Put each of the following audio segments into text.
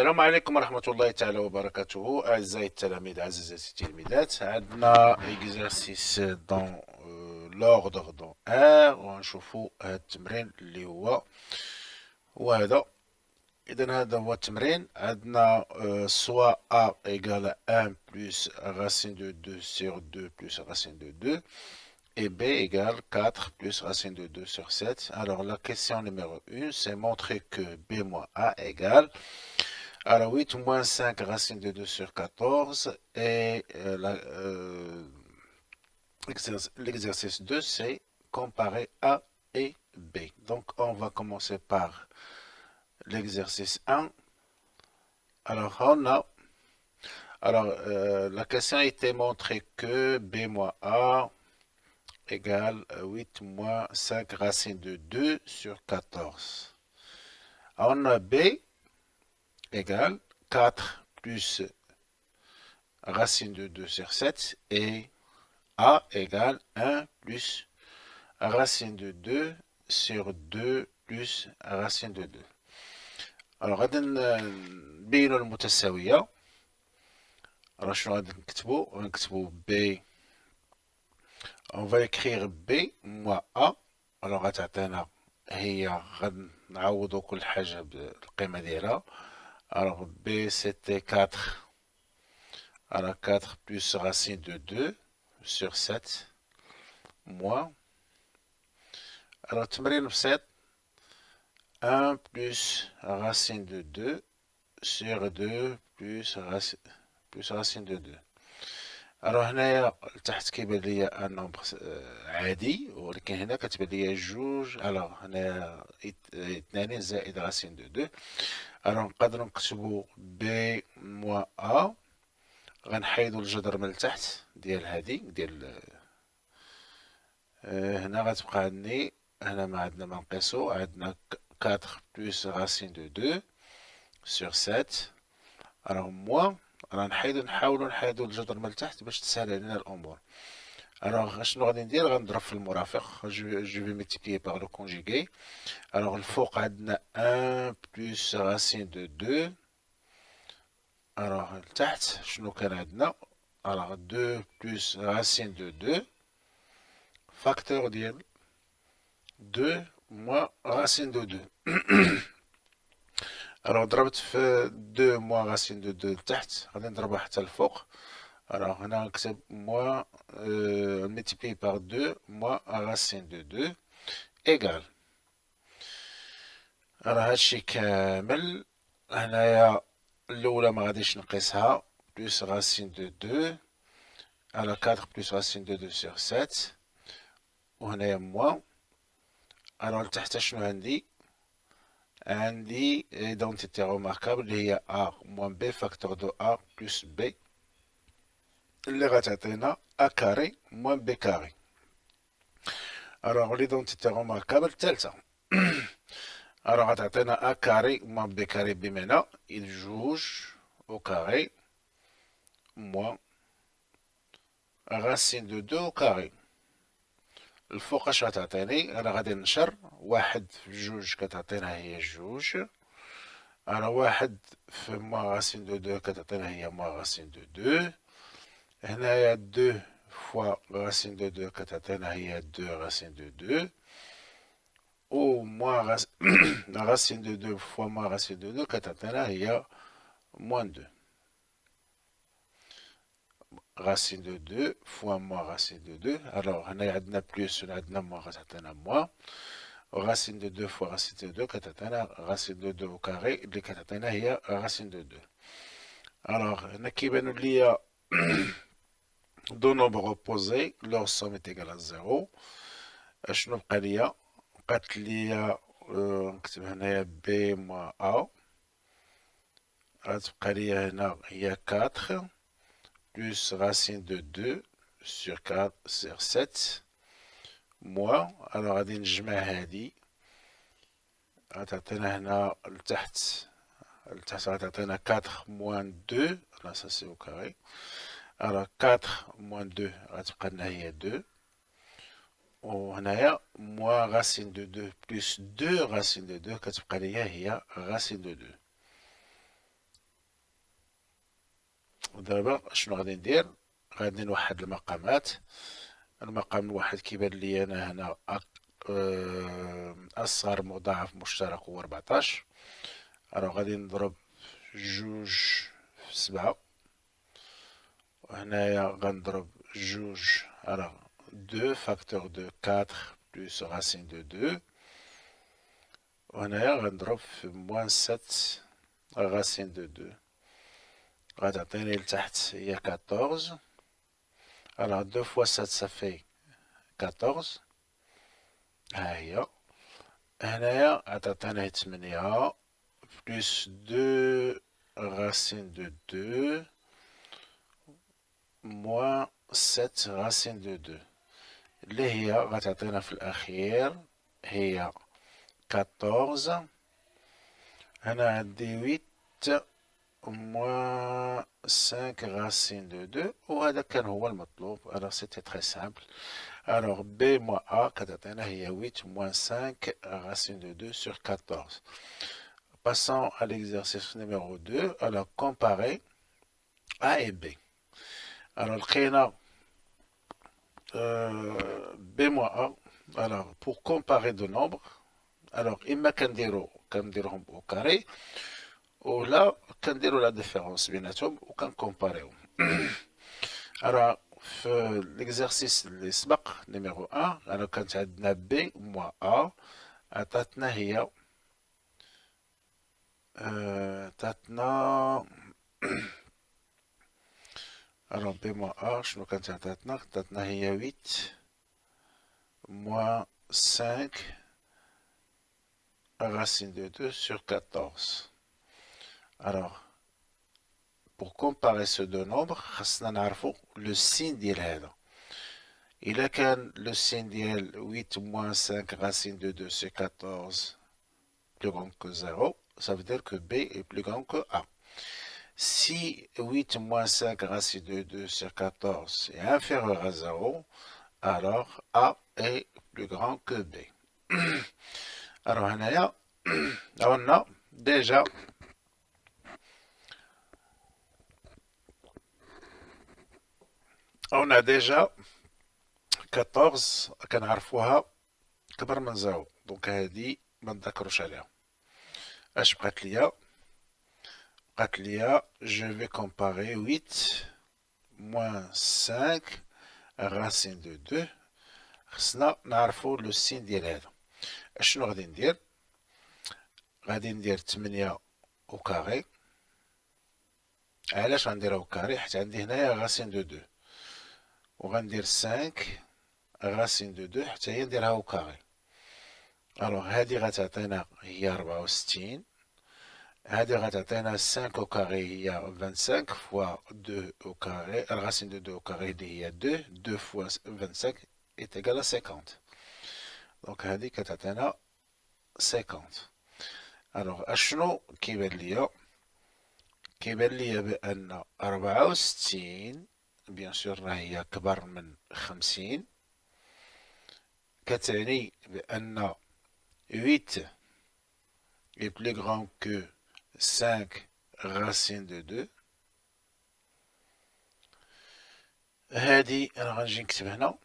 السلام عليكم ورحمة الله تعالى وبركاته أعزائي التلاميذ أعزائي التلميذات عندنا exercice dans l'ordre dans R ونشوفوا هذا التمرين اللي هو هذا. إذا هذا هو التمرين عندنا soit A égale 1 plus racine de 2 sur 2 plus racine de 2 et B égale 4 plus racine de 2 sur 7. Alors la question numéro 1 c'est montrer que B moins A égale alors 8 moins 5 racine de 2 sur 14 et l'exercice 2 c'est comparer A et B. Donc on va commencer par l'exercice 1. Alors on a la question a été montrée que B moins A égale 8 moins 5 racine de 2 sur 14. On a B égale 4 plus racine de 2 sur 7 et A égale 1 plus racine de 2 sur 2 plus racine de 2. Alors غادي نبينو المتساوية. Alors شنو غادي نكتبو B. On va écrire B moins A. Alors غتعطينا هي غنعوضو كل حاجة بالقيمة ديالها. Alors B c'était 4. Alors 4 plus racine de 2 sur 7 moins. Alors تمرين بسيط 1 plus racine de 2 sur 2 plus racine de 2. Alors هنايا لتحت كيبان ليا ان نومبر عادي ولكن هنا كتبان ليا جوج. alors هنا 2 زائد racine de 2. alors نقدروا نكتبوا B moins A. غنحيدو الجذر من التحت ديال هادي ديال هنا غتبقى عندي هنا ما عندنا ما نقيسو عندنا 4 plus racine de 2 sur 7. alors موان نحاولو نحيدو الجذر من التحت باش تسهل علينا الامور. alors شنو غادي ندير غنضرب في المرافق جو في multiplier par le conjugué. alors الفوق عندنا 1 plus racine de 2. alors التحت شنو كان عندنا alors 2 plus racine de 2 facteur ديال 2 moins racine de 2. alors ضربت في 2 moins racine de 2 تحت غادي نضربها حتى الفوق. alors هنا نكتب moins multiplié par 2 moins racine de 2 égal. alors هادشي كامل هنايا الأولى ما غاديش نقيسها plus racine de 2. alors 4 plus racine de 2 sur 7 وهنايا moins. alors لتحت شنو عندي identité remarquable اللي هي A moins B facteur de A plus B اللي غتعطينا A carré moins B carré. alors l'identité remarquable الثالثة alors غتعطينا A carré moins B carré بمعنى جوج au carré moins racine de 2 au carré. الفوق اش غتعطيني انا غادي نشر واحد في جوج كتعطينا هي جوج. انا واحد في ما راسين دو 2 كتعطينا هي ما راسين دو 2. هنايا 2 فوا راسين دو 2 كتعطينا هي 2 راسين دو 2 و ما راسين دو 2 فوا ما راسين دو 2 كتعطينا هي موان 2. racine de 2 fois moins racine de 2. alors هنا عندنا plus وعندنا moins كتعطينا moins. racine de 2 fois racine de 2 كتعطينا racine de 2 au carré اللي كتعطينا هي racine de 2. alors هنا كيبانو ليا دو nombres opposés leur somme est égale à 0. شنو بقى ليا بقات ليا نكتب هنايا B moins A. غتبقى ليا هنا هي 4 plus racine de 2 sur 4 sur 7 moins. alors غادي نجمع هادي غتعطينا هنا لتحت غتعطينا 4 moins 2 là ça c'est au carré. alors 4 moins 2 غتبقى لنا هي 2 وهنايا moins racine de 2 plus 2 racine de 2 كتبقى ليا هي racine de 2. ودابا شنو غادي ندير؟ غادي نوحد المقامات. المقام الواحد كيبان لي انا هنا اصغر مضاعف مشترك هو 14. الوغ غادي نضرب جوج في 7، وهنايا غنضرب جوج. الوغ 2 فاكتور دو 4 بلس راسين دو 2، وهنايا غنضرب في موان 7 راسين دو 2، غتعطيني لتحت هي 14. الوغ 2 فوا 7 صافي 14، ها هي. هنايا غتعطيني 8 بلس 2 racine de 2 moins 7 racine de 2 اللي هي غتعطينا في الأخير هي 14. هنا عندي 8 moins 5 racine de 2، وهذا كان هو المطلوب. alors c'était très simple. alors B moins A كتعطينا هي 8 moins 5 racine de 2 sur 14. Passons à l'exercice numéro 2. Alors, comparer A et B. Alors, le B moins A. Alors, pour comparer deux nombres, alors, imma كنديروهم au carré, ou là, كنديروا la différence بيناتهم وكان comparer. Alors, l'exercice اللي سبق numéro 1. alors كانت عندنا B moins A عطاتنا هي عطاتنا alors B moins A شنو كانت عطاتنا؟ عطاتنا هي 8 moins 5 racine de 2 sur 14. Alors, pour comparer ces deux nombres, خاصنا نعرفو le signe ديال هذا. إلا كان le signe ديال 8 moins 5 racine de 2 sur 14 plus grand que 0, ça veut dire que B est plus grand que A. Si 8 moins 5 racine de 2 sur 14 est inférieur à 0, alors A est plus grand que B. Alors, on a déjà on a déjà 14 كنعرفوها كبر من 0. دونك هادي ما نذكروش عليها. اش بقات ليا؟ بقات ليا je vais comparer 8 moins 5 racine de 2. خصنا نعرفو لو سين ديال هذا. اشنو غادي ندير؟ غادي ندير 8 او كاري. علاش غنديرها او كاري؟ حيت عندي هنايا راسين دو 2، وغندير 5 racine de 2 حتى هي نديرها او كاري. الوغ هادي غتعطينا هي 64، هادي غتعطينا 5 او كاري هي 25 فوا 2 او كاري. الراسين دو 2 او كاري اللي هي 2 2 فوا 25 est égal à 50. دونك هادي كتعطينا 50. الوغ اشنو كيبان ليا؟ كيبان ليا بان 64 بيان سور راهي كبر من 50، كتعني بأن 8 est plus grand que 5 racine de 2. هادي انا غنجي نكتب هنا.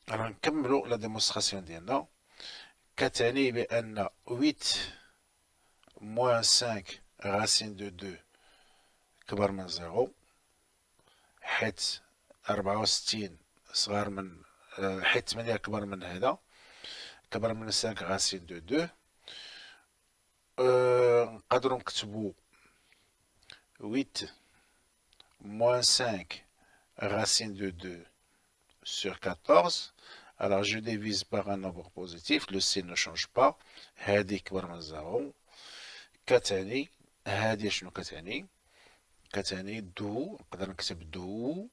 راه نكملو لا ديمونستراسيون ديالنا. كتعني بأن 8 moins 5 racine de 2 كبر من 0، حيت 64 صغار من حيت 8 كبر من هذا، كبر من 5 racine de 2. نقدرو نكتبو 8 moins 5 racine de 2 sur 14. Alors je divise par un nombre positif, le signe ne change pas. هادي كبر من 0. كتعني هادي شنو كتعني؟ كتعني دو، نقدر نكتب دو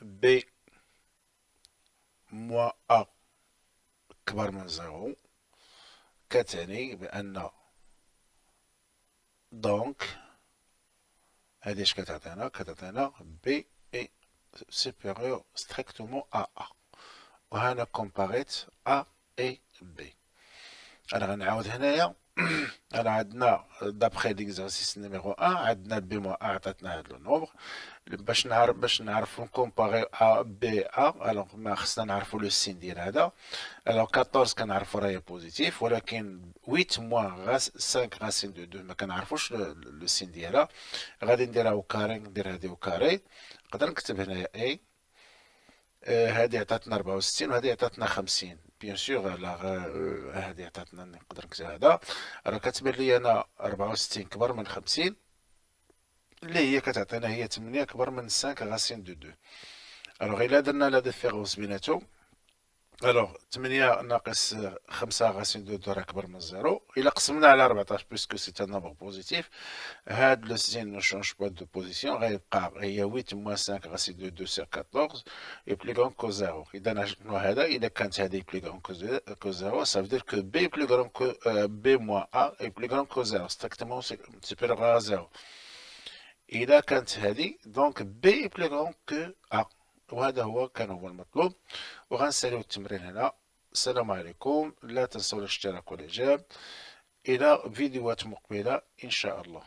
B moins A كبر من 0. كتعني بأن دونك هادي اش كتعطينا؟ كتعطينا B est supérieur strictement à A. وهنا كومباريت A et B. انا غنعاود هنايا Alors, d'après l'exercice numéro 1, عندنا B moins A عطاتنا هذا le nombre. باش نعرفوا comparer A B A, alors ما خصنا نعرفوا le signe ديال هذا. Alors 14 كنعرفوا راهي بوزيتيف, ولكن 8 moins 5 racine de 2 ما كنعرفوش le signe ديالها. غادي نديرها au carré, ندير هذه au carré. نقدر نكتب هنايا A. هذه عطاتنا 64 وهذه عطاتنا 50. بيان سور هذه عطاتنا نقدر نكتب هذا. راه كتبان لي انا 64 كبر من 50 اللي هي كتعطينا هي 8 كبر من 5 غاسين دو 2. الوغ الا درنا لا ديفيرونس بيناتهم، الوغ 8 ناقص 5 غاسين دو 2 راه كبر من 0. الا قسمنا على 14 بويسكو سي ان نومبر بوزيتيف، هاد لو سين نو شونج با دو بوزيسيون، غيبقى هي 8 موان 5 غاسين دو 2 سير 14 اي بلي غون كو 0. اذا شنو هذا؟ اذا كانت هذه بلي غون كو 0 ça veut dire que b plus grand que b moins a est plus grand que 0 strictement supérieur à 0. إذا كانت هذه دونك بي بلو غون كو أ، وهذا كان هو المطلوب. وغنساليو التمرين هنا. السلام عليكم، لا تنسوا الاشتراك والإعجاب. إلى فيديوهات مقبلة إن شاء الله.